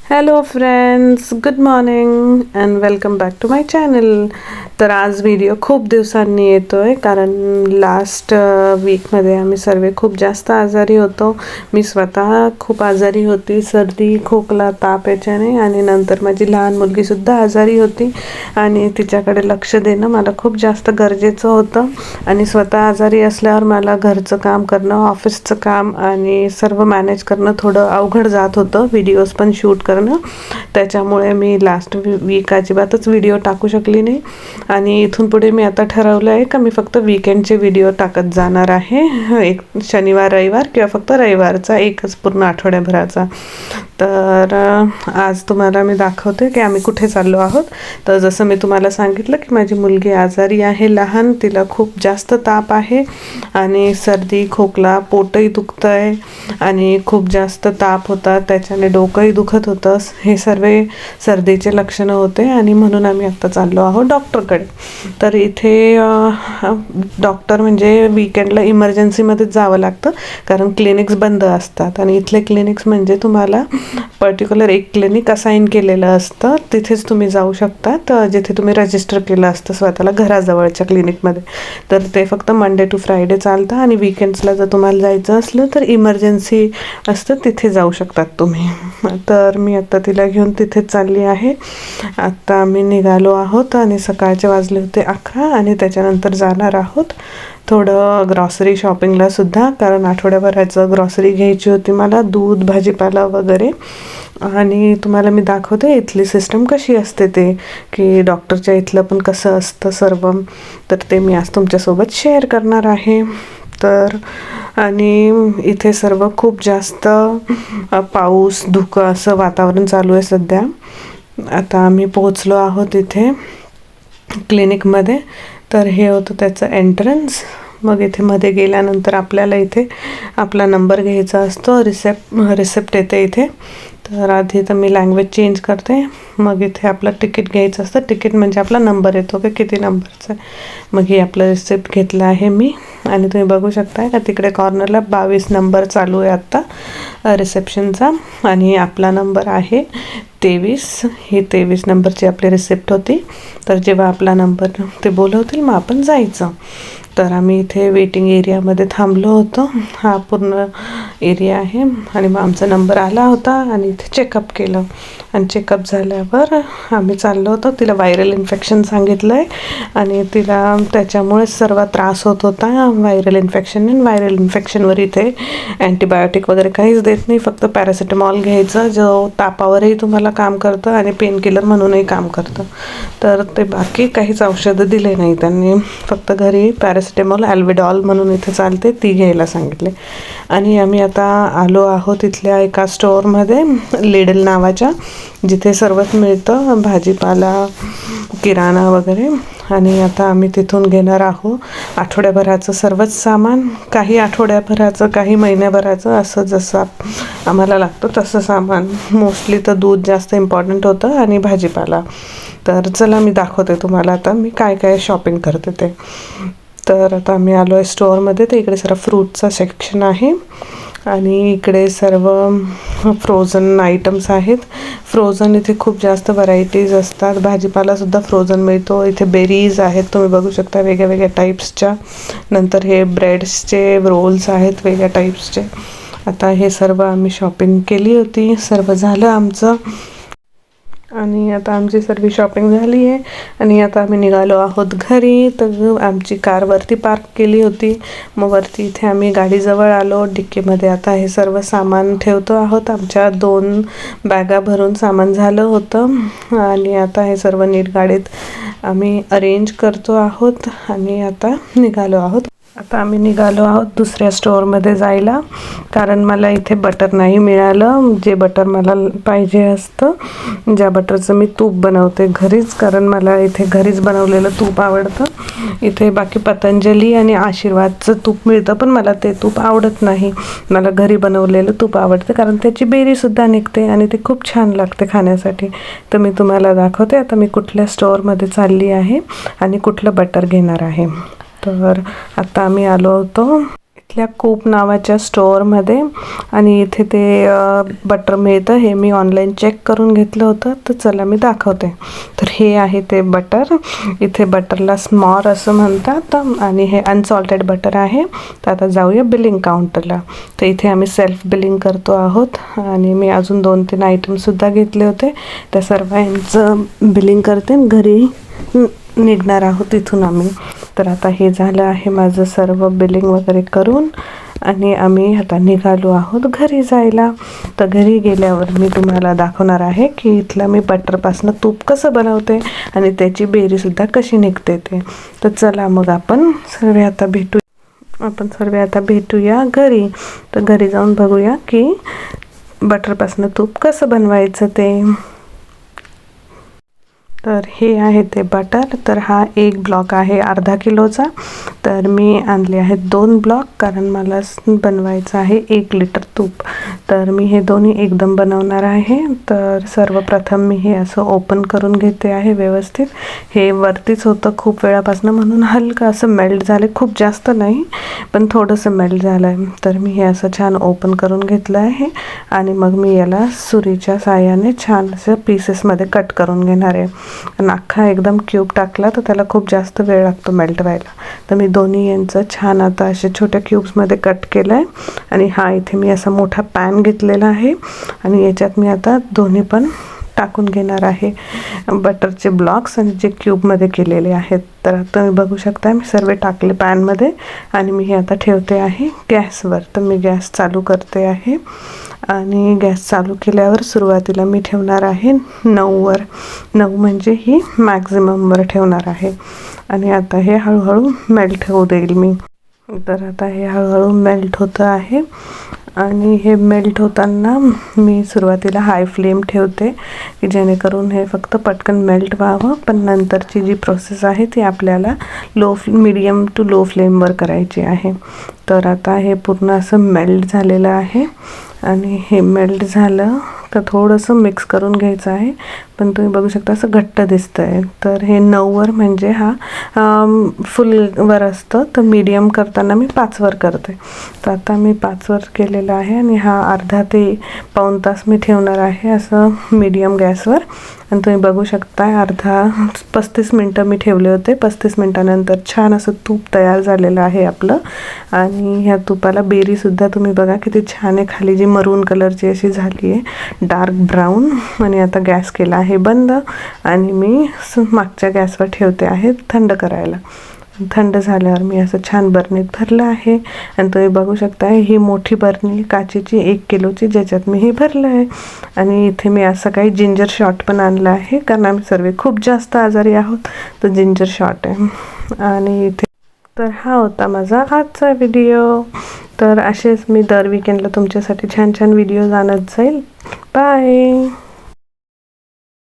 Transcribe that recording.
Hello friends, good morning and welcome back to my channel. तर आज video खूप दिवसांनी येतो आहे कारण लास्ट वीकमध्ये आम्ही सर्व खूप जास्त आजारी होतो. मी स्वतः खूप आजारी होती, सर्दी खोकला ताप याच्याने, आणि नंतर माझी लहान मुलगीसुद्धा आजारी होती आणि तिच्याकडे लक्ष देणं मला खूप जास्त गरजेचं होतं. आणि स्वतः आजारी असल्यावर मला घरचं काम करणं, ऑफिसचं काम आणि सर्व मॅनेज करणं थोडं अवघड जात होतं. व्हिडिओज पण शूट करणं, त्याच्यामुळे मी लास्ट वीक अजिबातच व्हिडिओ टाकू शकली नाही. आणि इथून पुढे मी आता ठरवलं आहे का मी फक्त वीकेंडचे व्हिडिओ टाकत जाणार आहे. एक शनिवार रविवार किंवा फक्त रविवारचा एकच पूर्ण आठवड्याभराचा. तर आज तुम्हाला मी दाखवते की आम्ही कुठे चाललो आहोत. तर जसं मी तुम्हाला सांगितलं की माझी मुलगी आजारी आहे लहान, तिला खूप जास्त ताप आहे आणि सर्दी खोकला, पोटही दुखतं आहे आणि खूप जास्त ताप होता, त्याच्याने डोकंही दुखत होतं. हे सर्व सर्दीचे लक्षणं होते आणि म्हणून आम्ही आत्ता चाललो आहोत डॉक्टरकडे. तर इथे डॉक्टर म्हणजे वीकेंडला इमर्जन्सीमध्येच जावं लागतं कारण क्लिनिक्स बंद असतात. आणि इथले क्लिनिक्स म्हणजे तुम्हाला पर्टिक्युलर एक क्लिनिक असाईन केलेलं असतं, तिथेच तुम्ही जाऊ शकतात जिथे तुम्ही रजिस्टर केलं असतं स्वतःला घराजवळच्या क्लिनिकमध्ये. तर ते फक्त मंडे टू फ्रायडे चालतं आणि वीकेंड्सला जर तुम्हाला जायचं असलं तर इमर्जन्सी असतं तिथे जाऊ शकतात तुम्ही. तर मी आत्ता तिला घेऊन तिथेच चालली आहे. आत्ता आम्ही निघालो आहोत आणि सकाळचे वाजले होते 11 आणि त्याच्यानंतर जाणार आहोत थोडं ग्रॉसरी शॉपिंगला सुद्धा, कारण आठवड्याभराचं ग्रॉसरी घ्यायची होती मला, दूध भाजीपाला वगैरे. आणि तुम्हाला मी दाखवते इथली सिस्टम कशी असते ते, की डॉक्टरच्या इथलं पण कसं असतं सर्व. तर ते मी आज तुमच्यासोबत शेअर करणार आहे. तर आणि इथे सर्व खूप जास्त पाऊस धुकं असं वातावरण चालू आहे सध्या. आता आम्ही पोहोचलो आहोत इथे क्लिनिकमध्ये. तर हे होतं त्याचं एंट्रन्स. मग इथे मध्ये गेल्यानंतर आपल्याला इथे आपला नंबर घ्यायचा असतो, रिसेप्ट येते इथे. तर आधी तर मी लँग्वेज चेंज करते. मग इथे आपलं तिकीट घ्यायचं असतं, तिकीट म्हणजे आपला नंबर येतो की किती नंबरचा आहे. मग हे आपलं रिसिप्ट घेतलं आहे मी आणि तुम्ही बघू शकताय का तिकडे कॉर्नरला 22 नंबर चालू आहे आत्ता रिसेप्शनचा आणि आपला नंबर आहे 23. ही 23 नंबरची आपली रिसिप्ट होती. तर जेव्हा आपला नंबर ते बोलवतील मग आपण जायचं. तर आम्ही इथे वेटिंग एरियामध्ये थांबलो होतो. हा पूर्ण एरिया आहे आणि मग आमचा नंबर आला होता आणि इथे चेकअप केलं आणि चेकअप झाल्यावर आम्ही चाललो होतो. तिला व्हायरल इन्फेक्शन सांगितलं आहे आणि तिला त्याच्यामुळेच सर्व त्रास होत होता व्हायरल इन्फेक्शन. आणि व्हायरल इन्फेक्शनवर इथे अँटीबायोटिक वगैरे काहीच देत नाही, फक्त पॅरासिटामॉल घ्यायचं जो तापावरही तुम्हाला काम करतं आणि पेन किलर म्हणूनही काम करतं. तर ते बाकी काहीच औषधं दिले नाही त्यांनी, फक्त घरी पॅरासिटामॉल ॲल्विडॉल म्हणून इथे चालते ती घ्यायला सांगितले. आणि आम्ही आता आलो आहोत इथल्या एका स्टोअरमध्ये, लिडल नावाच्या, जिथे सर्वच मिळतं भाजीपाला किराणा वगैरे. आणि आता आम्ही तिथून घेणार आहोत आठवड्याभराचं सर्वच सामान, काही आठवड्याभराचं काही महिन्याभराचं, असं जसं आम्हाला लागतं तसं सामान. मोस्टली तर दूध जास्त इम्पॉर्टंट होतं आणि भाजीपाला. तर चला मी दाखवते तुम्हाला आता मी काय काय शॉपिंग करते ते. तर आता आम्ही आलो आहे स्टोअरमध्ये. तर इकडे सर्व फ्रूटचा सेक्शन आहे आणि इकडे सर्व फ्रोझन आयटम्स आहेत. फ्रोझन इथे खूप जास्त व्हरायटीज असतात, भाजीपालासुद्धा फ्रोझन मिळतो. इथे बेरीज आहेत, तुम्ही बघू शकता वेगळ्या वेगळ्या टाईप्सच्या. नंतर हे ब्रेड्सचे रोल्स आहेत वेगळ्या टाईप्सचे. आता हे सर्व आम्ही शॉपिंग केली होती, सर्व झालं आमचं. आणि आता आमची सर्व शॉपिंग झाली आहे आणि आता आम्ही निघालो आहोत घरी. तर आमची कार वरती पार्क केली होती, मग वरती इथे आम्ही गाडीजवळ आलो. डिक्कीमध्ये आता हे सर्व सामान ठेवतो आहोत. आमच्या 2 बॅगा भरून सामान झालं होतं आणि आता हे सर्व नीट गाडीत आम्ही अरेंज करतो आहोत आणि आता निघालो आहोत. आता आम्ही निघालो आहोत दुसऱ्या स्टोअरमध्ये जायला, कारण मला इथे बटर नाही मिळालं जे बटर मला पाहिजे असतं, ज्या बटरचं मी तूप बनवते घरीच, कारण मला इथे घरीच बनवलेलं तूप आवडतं. इथे बाकी पतंजली आणि आशीर्वादचं तूप मिळतं पण मला ते तूप आवडत नाही. मला घरी बनवलेलं तूप आवडतं कारण त्याची बेरीसुद्धा निघते आणि ते खूप छान लागते खाण्यासाठी. तर मी तुम्हाला दाखवते आता मी कुठल्या स्टोअरमध्ये चालली आहे आणि कुठलं बटर घेणार आहे. तर आता आम्ही आलो होतो इथल्या कूप नावाच्या स्टोअरमध्ये आणि इथे ते बटर मिळतं. हे मी ऑनलाईन चेक करून घेतलं होतं, तर चला मी दाखवते. तर हे आहे ते बटर. इथे बटरला स्मॉर असं म्हणतात आणि हे अनसॉल्टेड बटर आहे. तर आता जाऊया बिलिंग काउंटरला. तर इथे आम्ही सेल्फ बिलिंग करतो आहोत आणि मी अजून 2-3 आयटमसुद्धा घेतले होते. त्या सर्वांचं बिलिंग करते, घरी निघणार आहोत इथून आम्ही. तर आता हे झालं आहे माझं सर्व बिलिंग वगैरे करून आणि आम्ही आता निघालो आहोत घरी जायला. तर घरी गेल्यावर मी तुम्हाला दाखवणार आहे की इथलं मी बटरपासनं तूप कसं बनवते आणि त्याची बेरीसुद्धा कशी निघते ते. तर चला मग आपण सर्व आता भेटूया घरी. तर घरी जाऊन बघूया की बटरपासनं तूप कसं बनवायचं ते. तर हे आहे ते बटर. तर हा एक ब्लॉक आहे अर्धा किलोचा. तर मी आणले आहेत 2 ब्लॉक, कारण मला बनवायचं आहे 1 लिटर तूप. तर मी हे दोन्ही एकदम बनवणार आहे. तर सर्वप्रथम मी हे असं ओपन करून घेते आहे व्यवस्थित. हे वरतीच होतं खूप वेळापासून, म्हणून हलकं असं मेल्ट झालं, खूप जास्त नाही पण थोडंसं मेल्ट झालं आहे. तर मी हे असं छान ओपन करून घेतलं आहे आणि मग मी याला सुरीच्या साहाय्याने छान असं पीसेसमध्ये कट करून घेणार आहे. आणि अख्खा एकदम क्यूब टाकला तर त्याला खूप जास्त वेळ लागतो मेल्ट व्हायला. तर मी दोन्ही यांचं छान आता असे छोट्या क्यूब्समध्ये कट केलं आहे. आणि हा इथे मी असा मोठा पॅन घेतलेला आहे आणि याच्यात मी आता दोन्ही पण टाकून घेणार आहे बटरचे ब्लॉक्स आणि जे क्यूबमध्ये केलेले आहेत. तर आता तुम्ही बघू शकता मी सर्व टाकले पॅनमध्ये आणि मी हे आता ठेवते आहे गॅसवर. तर मी गॅस चालू करते आहे आणि गॅस चालू केल्यावर सुरुवातीला मी ठेवणार आहे 9वर. 9 म्हणजे ही मॅक्झिममवर ठेवणार आहे आणि आता हे हळूहळू मेल्ट होऊ देईल मी. तर आता हे हळूहळू मेल्ट होतं आहे आणि हे मेल्ट होताना मी सुरुवातीला हाय फ्लेम ठेवते की जेणेकरून हे फक्त पटकन मेल्ट व्हावं. पण नंतरची जी प्रोसेस आहे ती आपल्याला मीडियम टू लो फ्लेमवर करायची आहे. तर आता हे पूर्ण असं मेल्ट झालेलं आहे आणि हे मेल्ट झालं तर थोडंसं मिक्स करून घ्यायचं आहे. पण तुम्ही बघू शकता असं घट्ट दिसतं आहे. तर हे 9वर म्हणजे हा फुलवर असतं, तर मीडियम करताना मी 5वर करते. तर आता मी 5वर केलेलं आहे आणि हा अर्धा ते पाऊण तास मी ठेवणार आहे असं मीडियम गॅसवर. आणि तुम्ही बघू शकता 35 मिनटं मी ठेवले होते. 35 मिनटानंतर छान असं तूप तयार झालेलं आहे आपलं. आणि ह्या तुपाला बेरीसुद्धा तुम्ही बघा किती छान आहे, खाली जी मरून कलरची अशी झाली आहे डार्क ब्राऊन. आणि आता गॅस केला आहे बंद आणि मी मागच्या गॅसवर ठेवते आहे थंड करायला. थंड झाल्यावर मी असं छान बरणीत भरलं आहे आणि तुम्ही बघू शकता ही मोठी बरणी काचेची 1 किलोची, ज्याच्यात मी हे भरलं आहे. आणि इथे मी असं काही जिंजर शॉट पण आणलं आहे, कारण आम्ही सर्व खूप जास्त आजारी आहोत, तर जिंजर शॉट आहे. आणि इथे तर हा होता माझा आजचा व्हिडिओ. तर असेच मी दर वीकेंडला तुमच्यासाठी छान छान व्हिडिओज आणत जाईल. बाय.